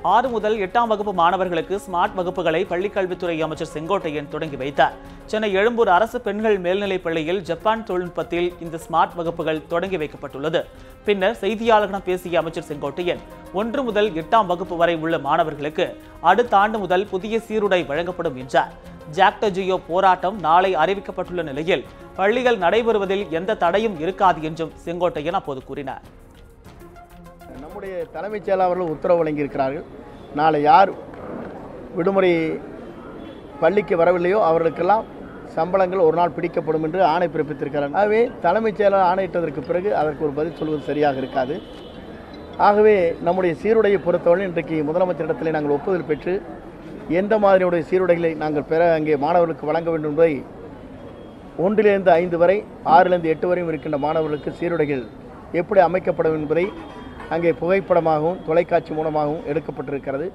6 முதல் 8ஆம் வகுப்பு மாணவர்களுக்கு ஸ்மார்ட் வகுப்புகளை பள்ளிக்கல்வித்துறை அமைச்சர் செங்கோட்டையன் தொடங்கி வைத்தார். சென்னை எழும்பூர் அரசு பெண்கள் மேல்நிலைப் பள்ளியில் ஜப்பான் தொழில்நுட்பத்தில் இந்த ஸ்மார்ட் வகுப்புகள் தொடங்கி வைக்கப்பட்டுள்ளது. பின்னர் செய்தியாளர்களிடம் பேசிய அமைச்சர் செங்கோட்டையன் 1 முதல் 8ஆம் வகுப்பு வரை உள்ள மாணவர்களுக்கு அடுத்த ஆண்டு முதல் புதிய சீருடை வழங்கப்படும் என்றார். ஜாக்டோ ஜியோ போராட்டம் நாளை அறிவிக்கப்பட்டுள்ள நிலையில் பள்ளிகள் நடைபெறுவதில் எந்த தடையும் இருக்காது என்றும் செங்கோட்டையன் அப்போது கூறினார். நம்முடைய தலைமைச் செயலாளர்கள் உத்தரவு வழங்கியிருக்கிறார்கள். நாளை யார் விடுமுறை பள்ளிக்கு வரவில்லையோ அவர்களுக்கெல்லாம் சம்பளங்கள் ஒரு நாள் பிடிக்கப்படும் என்று ஆணை பிறப்பித்திருக்கிறார்கள். ஆகவே தலைமைச் செயலாளர் ஆணையிட்டதற்கு பிறகு அதற்கு ஒரு பதில் சொல்வது சரியாக இருக்காது. ஆகவே நம்முடைய சீருடையை பொறுத்தவரை இன்றைக்கு முதலமைச்சரிடத்தில் நாங்கள் ஒப்புதல் பெற்று எந்த மாதிரியுடைய சீருடைகளை நாங்கள் பெற அங்கே மாணவர்களுக்கு வழங்க வேண்டும் என்பதை 1லிருந்து 5 வரை 6லிருந்து 8 வரையும் இருக்கின்ற மாணவர்களுக்கு சீருடைகள் எப்படி அமைக்கப்படும் என்பதை அங்கே புகைப்படமாகவும் தொலைக்காட்சி மூலமாகவும் எடுக்கப்பட்டிருக்கிறது.